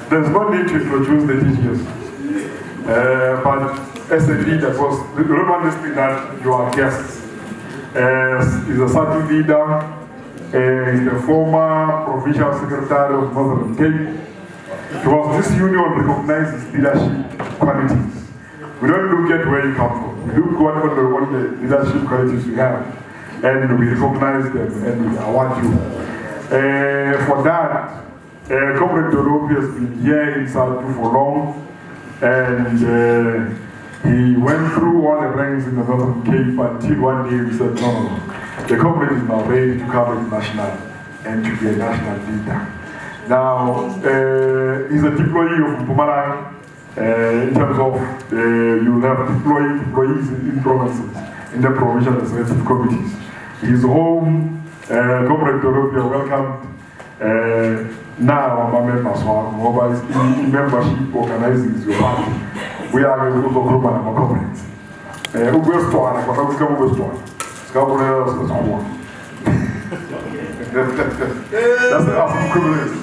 There's no need to introduce the teachers, but as a leader, because remember this thing that you are guests. He's a SADTU leader, he's the former Provincial Secretary of Northern Cape. Because this union recognizes leadership qualities. We don't look at where you come from. We look at what the leadership qualities you have, and we recognize them and we award you. For that, Comrade Dolopi has been here in SADTU for long, and he went through all the ranks in the Northern Cape until one day we said, no, the comrade is now ready to come international and to be a national leader. Now, he's a deployee of Mpumalanga in terms of you have employees in provinces, in the provincial executive committees. His home, Comrade Dolopi, welcome. Now, I'm a member, so I'm in membership organizing your party. We are a group of comrades. We're strong, but I'm going to strong. That's the awesome community.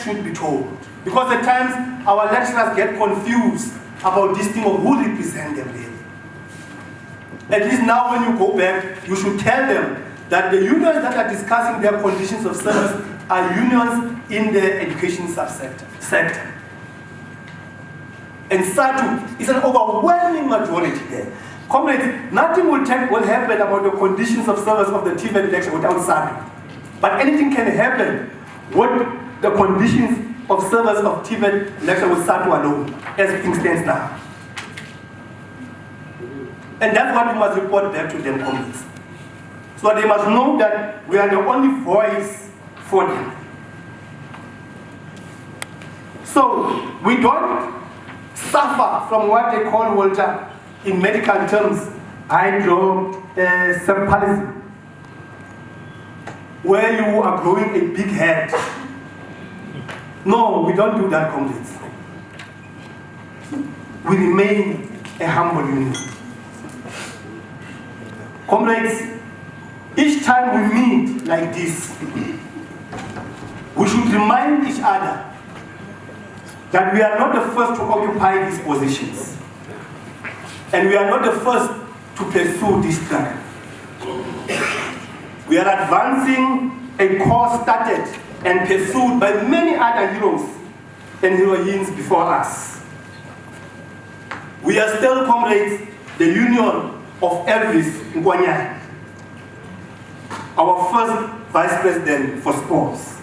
Should be told, because at times our lecturers get confused about this thing of who represents them really. At least now when you go back, you should tell them that the unions that are discussing their conditions of service are unions in the education sector. And SADTU is an overwhelming majority there. Comrades, nothing will happen about the conditions of service of the TVET election without SADTU. But anything can happen with the conditions of service of TVET election with SADTU alone, as things stand now. And that's what we must report back to them, comrades. So they must know that we are the only voice for them. So we don't suffer from what they call, Walter, in medical terms, hydrocephalism, where you are growing a big head. No, we don't do that, comrades. We remain a humble union. Comrades, each time we meet like this, we should remind each other that we are not the first to occupy these positions. And we are not the first to pursue this struggle. We are advancing a cause started and pursued by many other heroes and heroines before us. We are still, comrades, the union of Elvis Nkosana, our first vice president for sports,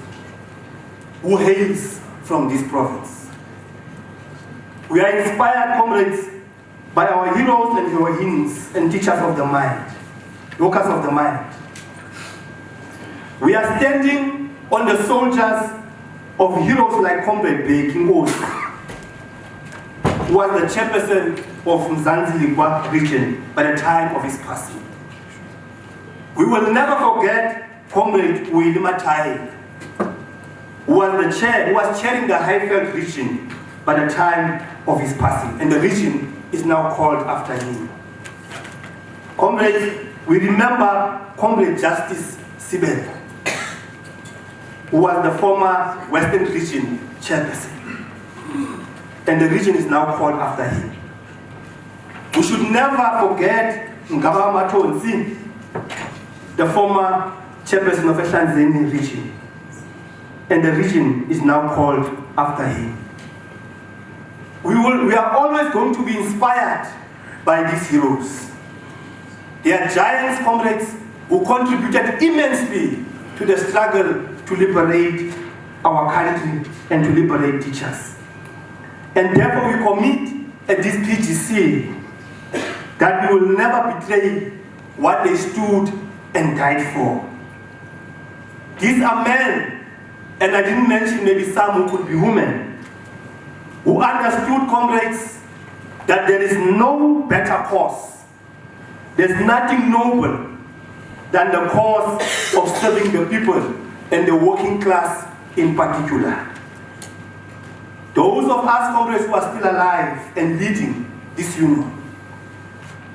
who hails from this province. We are inspired, comrades, by our heroes and heroines and teachers of the mind, workers of the mind. We are standing on the soldiers of heroes like Comrade Nkosana, who was the chairperson of Mzansi region by the time of his passing. We will never forget Comrade Willie Matai, who was chairing the Highveld region by the time of his passing, and the region is now called after him. Comrades, we remember Comrade Justice Sibel, who was the former Western Region chairperson. And the region is now called after him. We should never forget Ngaba Matonzi, the former chairperson of the Tanzania region. And the region is now called after him. We are always going to be inspired by these heroes. They are giants, comrades, who contributed immensely to the struggle to liberate our country and to liberate teachers. And therefore we commit at this PGC that we will never betray what they stood and died for. These are men, and I didn't mention maybe some who could be women, who understood, comrades, that there is no better cause. There's nothing noble than the cause of serving the people and the working class in particular. Those of us, comrades, who are still alive and leading this union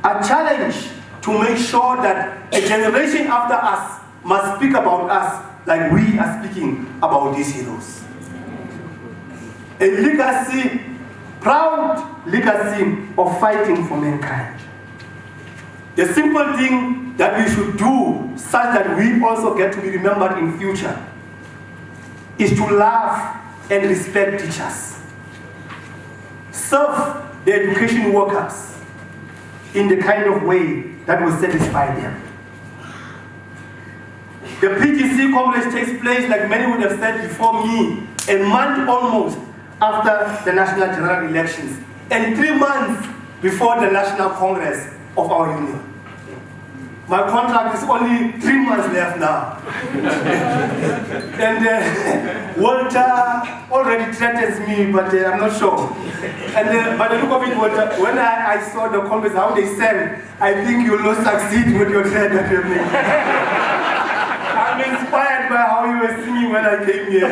are challenged to make sure that a generation after us must speak about us like we are speaking about these heroes. A legacy, proud legacy of fighting for mankind. The simple thing that we should do such that we also get to be remembered in future is to love and respect teachers. Serve the education workers in the kind of way that will satisfy them. The PGC Congress takes place, like many would have said before me, a month almost after the national general elections and 3 months before the National Congress of our union. My contract is only 3 months left now. And Walter already threatens me, but I'm not sure. And by the look of it, Walter, when I saw the comments, how they sang, I think you will not succeed with your threat that you made. I'm inspired by how you were singing when I came here.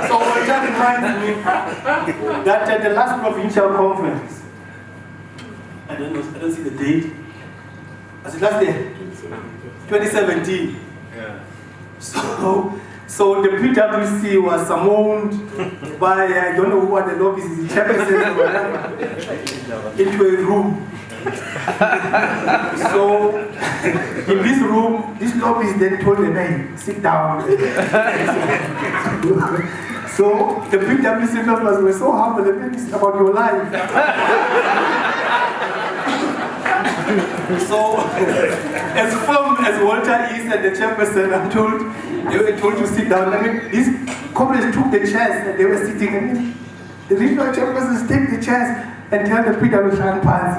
So Walter reminds me that at the last provincial conference, I don't see the date. Was it last year? 2017. Yeah. So the PWC was summoned by, I don't know who are the lobbies, is the chairperson or whatever, into a room. So in this room, these lobbies then told them, hey, sit down. So the PWC members were so humble, they made this about your life. So, as firm as Walter is and the chairperson, I'm told, they were told to sit down. I mean, these comrades took the chairs and they were sitting. And the regional chairpersons take the chairs and tell the PWC pants.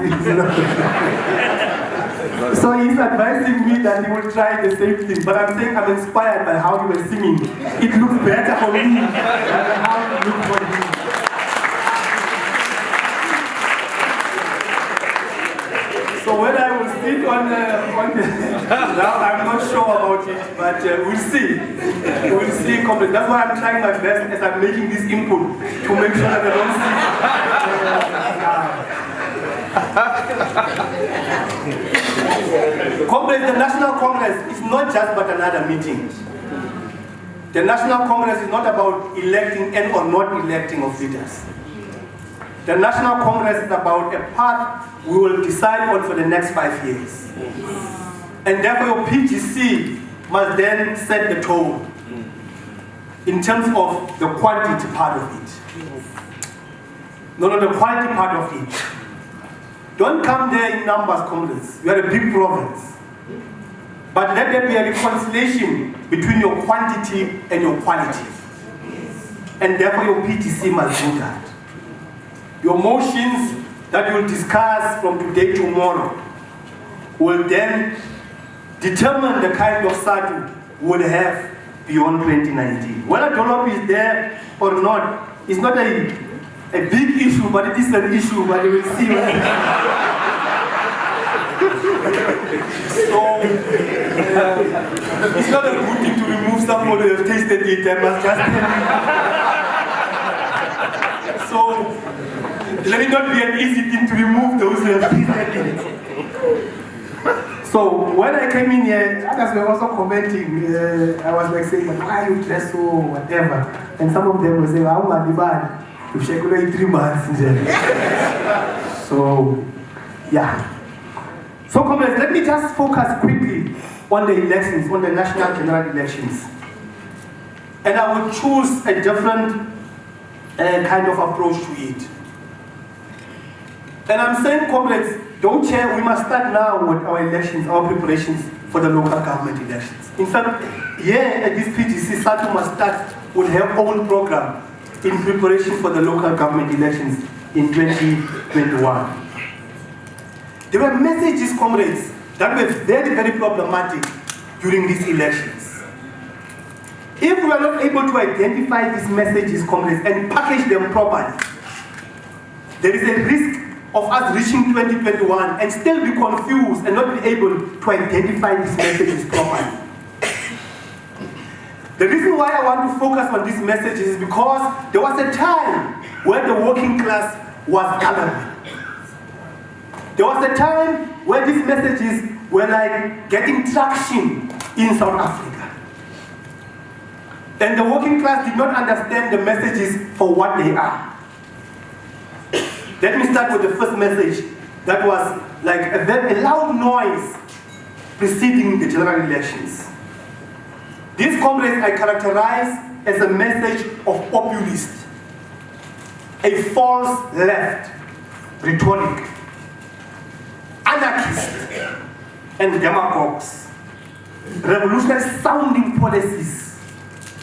So he's advising me that he will try the same thing. But I'm saying I'm inspired by how you were singing. It looks better for me than how it looked for him. So when I will sit on the now I'm not sure about it, but we'll see. We'll see. That's why I'm trying my best as I'm making this input to make sure that I don't see. Congress, the National Congress is not just but another meeting. The National Congress is not about electing and or not electing of leaders. The National Congress is about a path we will decide on for the next 5 years. And therefore your PGC must then set the tone in terms of the quantity part of it. No, the quality part of it. Don't come there in numbers, comrades. You are a big province. But let there be a reconciliation between your quantity and your quality. And therefore your PGC must do that. Your motions that you will discuss from today to tomorrow will then determine the kind of SADTU we will have beyond 2019. Whether Dolopi is there or not, it's not a big issue, but it is an issue, but you will see. So, it's not a good thing to remove somebody who has tasted it, I must just tell you. So, let it not be an easy thing to remove those who have tasted it. So when I came in here, others were also commenting. I was like saying, why you dress so whatever? And some of them were saying, I'm not bad. You should go 3 months. So, yeah. So, comrades, let me just focus quickly on the elections, on the national general elections. And I will choose a different kind of approach to it. And I'm saying, comrades, don't share, we must start now with our elections, our preparations for the local government elections. In fact, here at this PGC, SADTU must start with her own program in preparation for the local government elections in 2021. There were messages, comrades, that were very, very problematic during these elections. If we are not able to identify these messages, comrades, and package them properly, there is a risk of us reaching 2021 and still be confused and not be able to identify these messages properly. The reason why I want to focus on these messages is because there was a time where the working class was gathering. There was a time where these messages were like getting traction in South Africa. And the working class did not understand the messages for what they are. Let me start with the first message that was like a loud noise preceding the general elections. These comrades I characterize as a message of populist, a false left rhetoric, anarchist and demagogues, revolutionary sounding policies.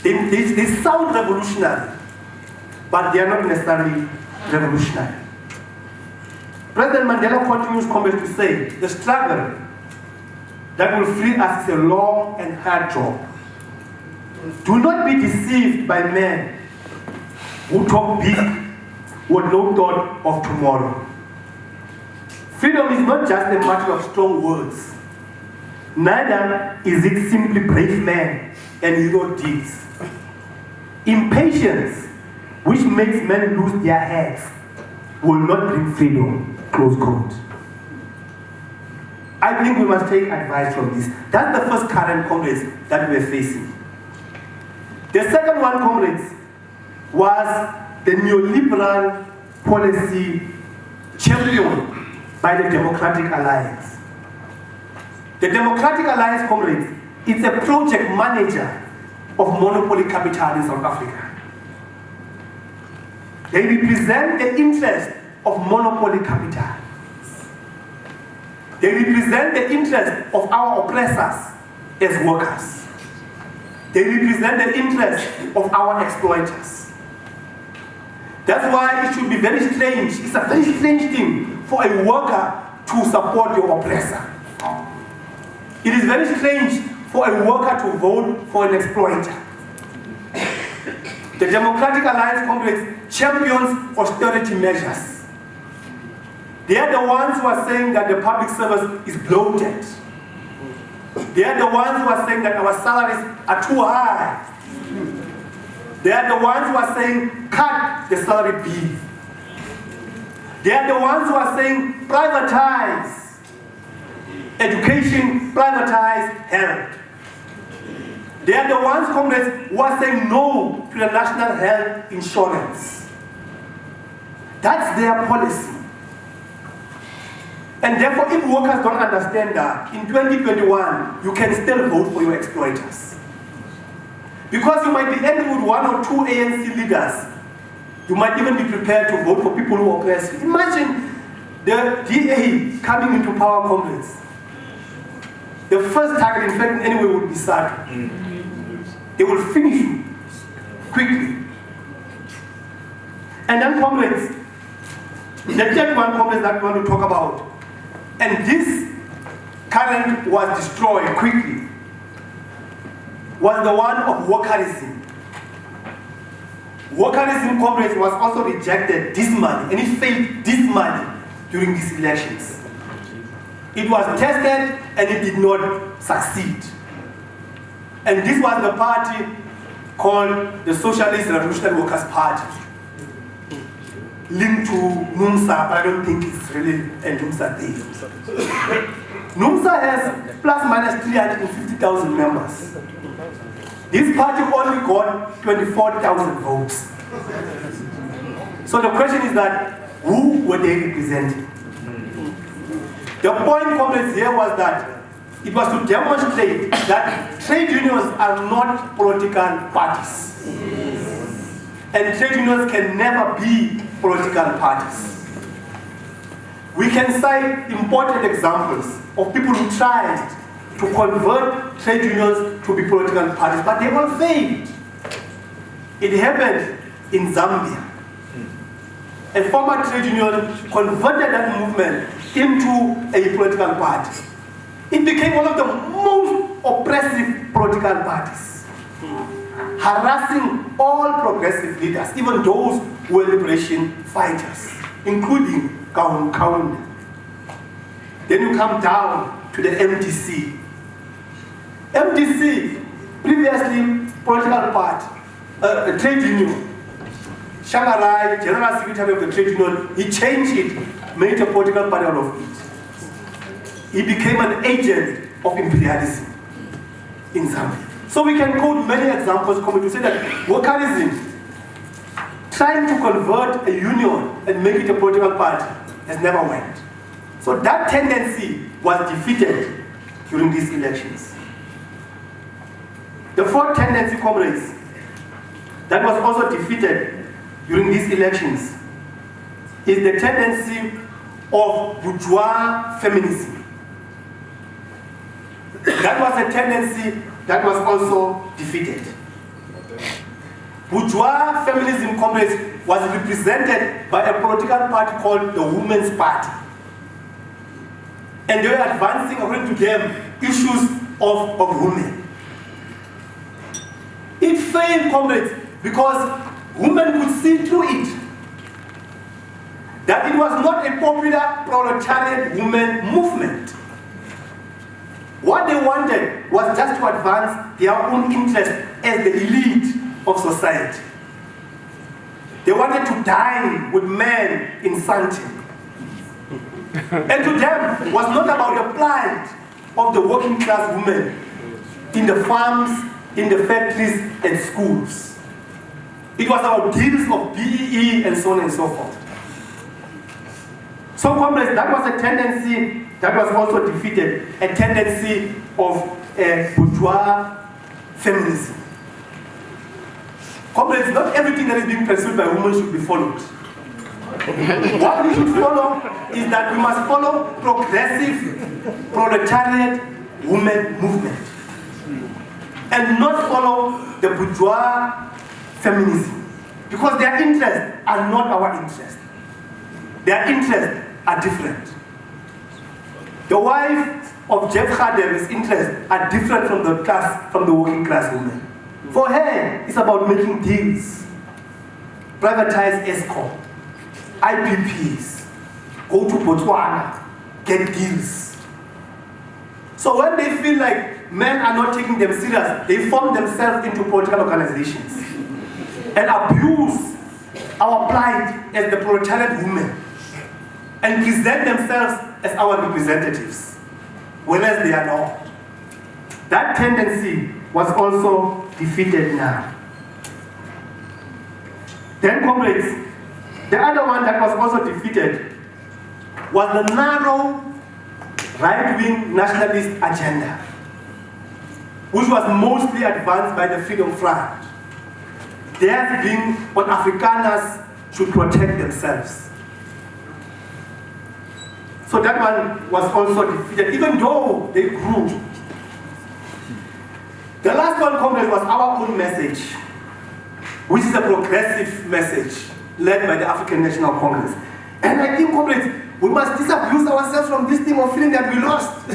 They sound revolutionary, but they are not necessarily revolutionary. President Mandela continues, comrades, to say, the struggle that will free us is a long and hard job. Do not be deceived by men who talk big with no thought of tomorrow. Freedom is not just a matter of strong words. Neither is it simply brave men and hero deeds. Impatience, which makes men lose their heads, will not bring freedom. Close quote. I think we must take advice from this. That's the first current, comrades, that we're facing. The second one, comrades, was the neoliberal policy championed by the Democratic Alliance. The Democratic Alliance, comrades, is a project manager of monopoly capital in South Africa. They represent the interest of monopoly capital. They represent the interest of our oppressors as workers. They represent the interest of our exploiters. That's why it should be very strange. It's a very strange thing for a worker to support your oppressor. It is very strange for a worker to vote for an exploiter. The Democratic Alliance Congress champions austerity measures. They are the ones who are saying that the public service is bloated. They are the ones who are saying that our salaries are too high. They are the ones who are saying cut the salary bill. They are the ones who are saying privatize education, privatize health. They are the ones, comrades, who are saying no to the national health insurance. That's their policy. And therefore, if workers don't understand that, in 2021, you can still vote for your exploiters. Because you might be angry with one or two ANC leaders. You might even be prepared to vote for people who oppress you. Imagine the DA coming into power, comrades. The first target, in fact, anyway, would be SADTU. They will finish you quickly. And then, comrades, the third one, comrades, that we want to talk about. And this current was destroyed quickly, was the one of workerism. Workerism, comrades, was also rejected dismally, and it failed dismally during these elections. It was tested and it did not succeed. And this was the party called the Socialist Revolutionary Workers' Party. linked to NUMSA, but I don't think it's really a NUMSA thing. NUMSA has plus minus 350,000 members. This party only got 24,000 votes. So the question is that, who were they representing? The point, comrades, here was that it was to demonstrate that trade unions are not political parties. And trade unions can never be political parties. We can cite important examples of people who tried to convert trade unions to be political parties, but they all failed. It happened in Zambia. A former trade union converted that movement into a political party. It became one of the most oppressive political parties, harassing all progressive leaders, even those who were liberation fighters, including Kaun. Then you come down to the MDC. MDC, previously political party, a trade union. Shangarai, General Secretary of the Trade Union, he changed it, made a political party out of it. He became an agent of imperialism in Zambia. So we can quote many examples coming to say that workerism, trying to convert a union and make it a political party, has never went. So that tendency was defeated during these elections. The fourth tendency, comrades, that was also defeated during these elections is the tendency of bourgeois feminism. That was a tendency that was also defeated. Bourgeois feminism, comrades, was represented by a political party called the Women's Party. And they were advancing, according to them, issues of women. It failed, comrades, because women could see through it. That it was not a popular proletariat women movement. What they wanted was just to advance their own interest as the elite of society. They wanted to dine with men in Santi. And to them, it was not about the plight of the working class women in the farms, in the factories and schools. It was about deals of BEE and so on and so forth. So, comrades, that was a tendency that was also defeated, a tendency of bourgeois feminism. Comrades, not everything that is being pursued by women should be followed. What we should follow is that we must follow progressive proletariat women movement and not follow the bourgeois feminism, because their interests are not our interests. Their interests are different. The wife of Jeff Harden's interests are different from the working class woman. For her, it's about making deals, privatize ESCOM, IPPs, go to Botswana, get deals. So when they feel like men are not taking them serious, they form themselves into political organizations and abuse our plight as the proletariat women and present themselves as our representatives, whereas they are not. That tendency was also defeated now. Then, comrades, the other one that was also defeated was the narrow right-wing nationalist agenda, which was mostly advanced by the Freedom Front. Theirs being what Afrikaners should protect themselves. So that one was also defeated, even though they grew. The last one, comrades, was our own message, which is a progressive message led by the African National Congress. And I think, comrades, we must disabuse ourselves from this thing of feeling that we lost.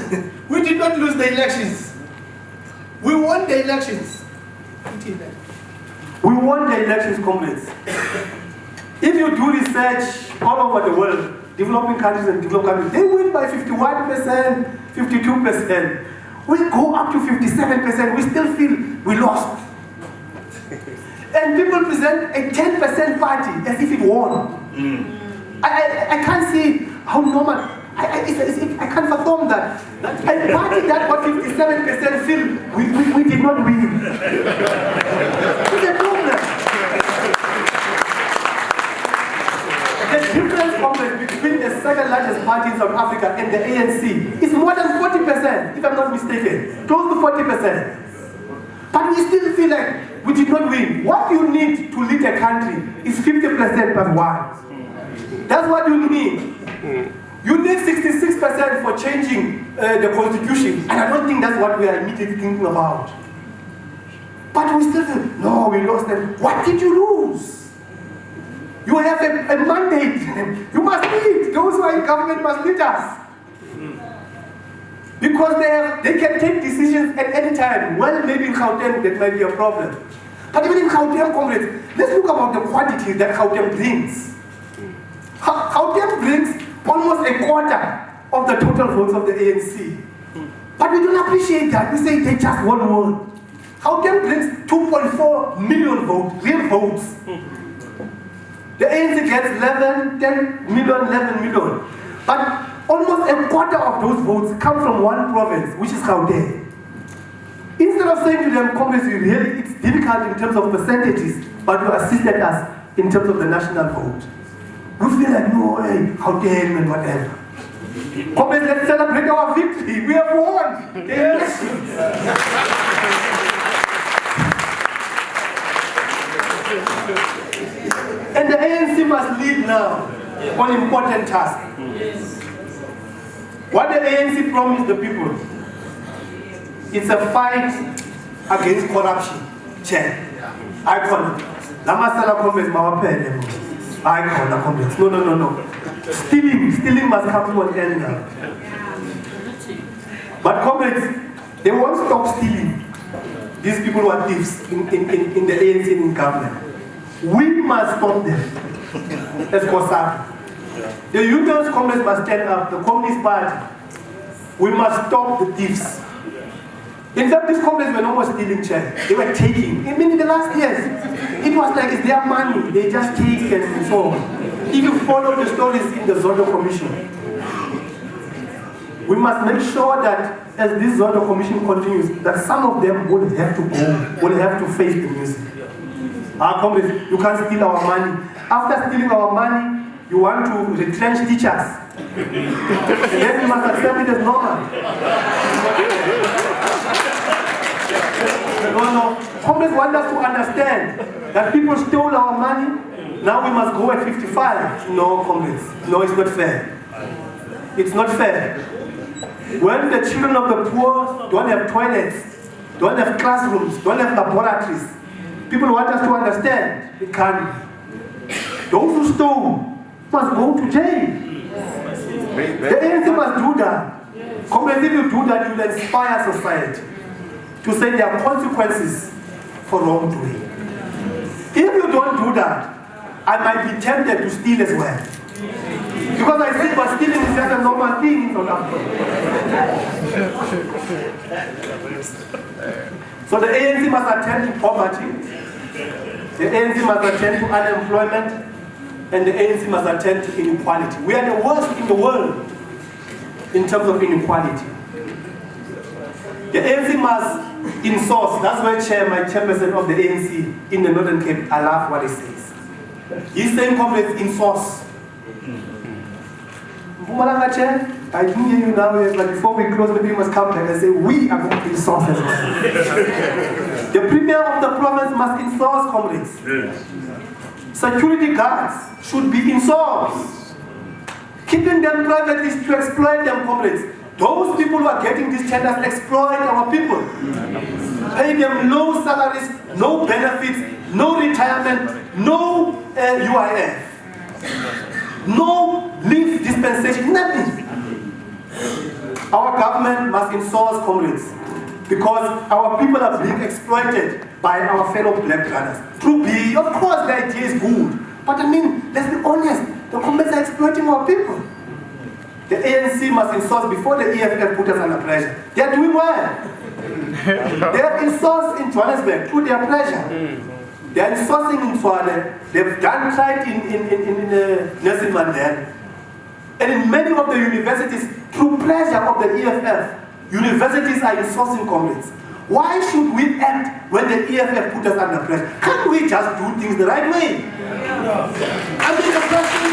We did not lose the elections. We won the elections. We won the elections, comrades. If you do research all over the world, developing countries and developed countries, they win by 51%, 52%. We go up to 57%, we still feel we lost. And people present a 10% party as if it won. I can't see how normal. I can't fathom that. A party that got 57% feel we did not win. It's a problem. The difference between the second largest party in South Africa and the ANC is more than 40%, if I'm not mistaken. Close to 40%. But we still feel like we did not win. What you need to lead a country is 50% plus 1. That's what you need. You need 66% for changing the constitution, and I don't think that's what we are immediately thinking about. But we still feel, no, we lost them. What did you lose? You have a mandate. You must lead. Those who are in government must lead us. Because they can take decisions at any time. Well, maybe in Gauteng that might be a problem. But even in Gauteng, comrades, let's look about the quantity that Gauteng brings. Gauteng brings almost a quarter of the total votes of the ANC. But we don't appreciate that. We say they just one word. Gauteng brings 2.4 million votes, real votes. The ANC gets 11 million. But almost a quarter of those votes come from one province, which is Gauteng. Instead of saying to them, comrades, it's difficult in terms of percentages, but you assisted us in terms of the national vote. We feel like, no, hey, Gauteng and whatever. Comrades, let's celebrate our victory. We have won the elections. And the ANC must lead now on important tasks. What the ANC promised the people, it's a fight against corruption. Chair, I call it. Lamasala comrades, I call the comrades. No. Stealing must come to an end now. But comrades, they won't stop stealing. These people who are thieves in the ANC in government. We must stop them. As Nkosana. The unions, comrades must stand up. The Communist Party. We must stop the thieves. In fact, these comrades were not more stealing chairs. They were taking. I mean, in the last years, it was like it's their money. They just take and so on. If you follow the stories in the Zondo Commission, we must make sure that as this Zondo Commission continues, that some of them will have to go, will have to face the music. Our comrades, you can't steal our money. After stealing our money, you want to retrench teachers. And then you must accept it as normal. No. Comrades want us to understand that people stole our money. Now we must go at 55. No, comrades. No, it's not fair. It's not fair. When the children of the poor don't have toilets, don't have classrooms, don't have laboratories, people want us to understand it can't be. Those who stole must go to jail. The ANC must do that. Comrades, if you do that, you will inspire society to say there are consequences for wrongdoing. If you don't do that, I might be tempted to steal as well. Because I think that stealing is just a normal thing in South Africa. So the ANC must attend to poverty, the ANC must attend to unemployment, and the ANC must attend to inequality. We are the worst in the world in terms of inequality. The ANC must in-source. That's why my chairperson of the ANC in the Northern Cape, I love what he says. He's saying, comrades, in-source. Mpumalanga Chair, I didn't hear you now, but before we close, maybe you must come back and say, we are going to in-source as well. The premier of the province must in-source, comrades. Yes. Security guards should be in-source. Keeping them private is to exploit them, comrades. Those people who are getting these tenders exploit our people. Pay them low salaries, no benefits, no retirement, no UIF, no leave dispensation, nothing. Our government must in-source, comrades, because our people are being exploited by our fellow black brothers. Through BE, of course the idea is good, but I mean, let's be honest, the comrades are exploiting our people. The ANC must in-source before the EFF put us under pressure. They are doing well. They have in-source in Johannesburg through their pressure. They are sourcing in Tswane. They've tried in Nelson Mandela. And in many of the universities, through pressure of the EFF, universities are sourcing comrades. Why should we act when the EFF put us under pressure? Can't we just do things the right way? I mean, the question,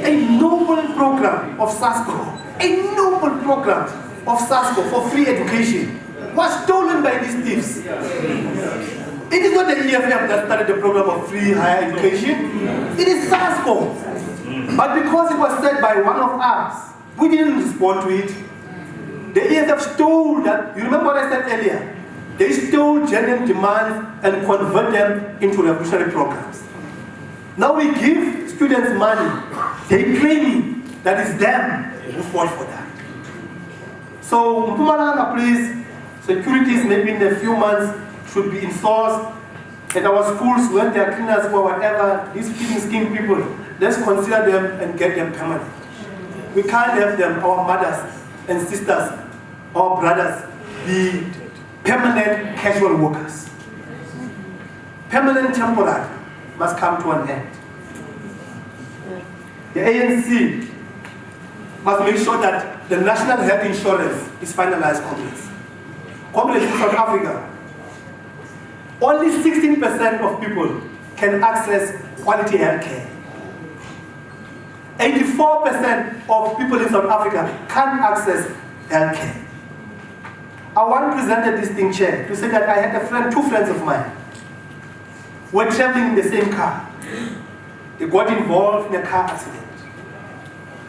a noble program of SASCO, for free education was stolen by these thieves. It is not the EFF that started the program of free higher education. It is SASCO. But because it was said by one of us, we didn't respond to it. The EFF stole that. You remember what I said earlier? They stole genuine demands and convert them into revolutionary programs. Now we give students money. They claim that it's them who fought for that. So Mpumalanga, please, securities maybe in a few months should be enforced. At our schools, when they are cleaners or whatever, these feeding scheme people, let's consider them and get them permanent. We can't have them, our mothers and sisters, our brothers, be permanent casual workers. Permanent temporary must come to an end. The ANC must make sure that the national health insurance is finalized, comrades. Comrades in South Africa, only 16% of people can access quality health care. 84% of people in South Africa can't access health care. I once presented this thing, Chair, to say that I had a friend, two friends of mine, were traveling in the same car. They got involved in a car accident.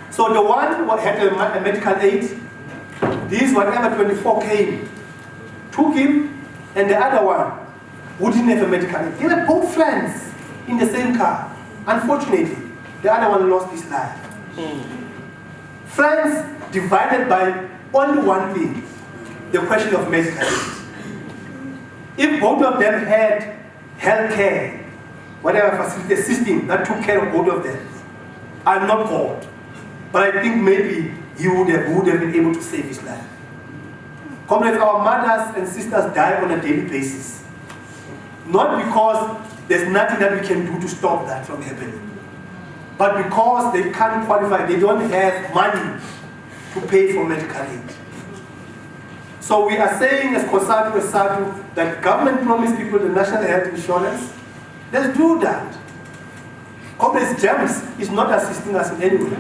So the one who had a medical aid, these whatever 24 came, took him, and the other one who didn't have a medical aid. They were both friends in the same car. Unfortunately, the other one lost his life. Friends divided by only one thing, the question of medical aid. If both of them had health care, whatever facility system that took care of both of them, I'm not called, but I think maybe he would have been able to save his life. Comrades, our mothers and sisters die on a daily basis. Not because there's nothing that we can do to stop that from happening, but because they can't qualify, they don't have money to pay for medical aid. So we are saying as Nkosana, as SADTU, that government promised people the national health insurance. Let's do that. Comrades, GEMS is not assisting us in any way.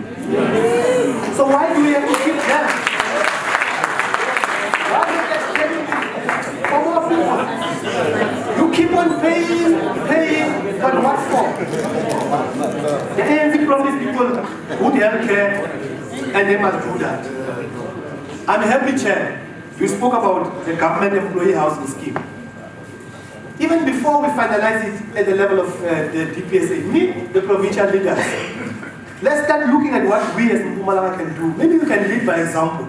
So why do we have to keep GEMS? Why are we expecting for more people? You keep on paying, but what for? The ANC promised people good health care, and they must do that. I'm happy, Chair, you spoke about the government employee housing scheme. Even before we finalize it at the level of the DPSA, meet the provincial leaders. Let's start looking at what we as Mpumalanga can do. Maybe we can lead by example.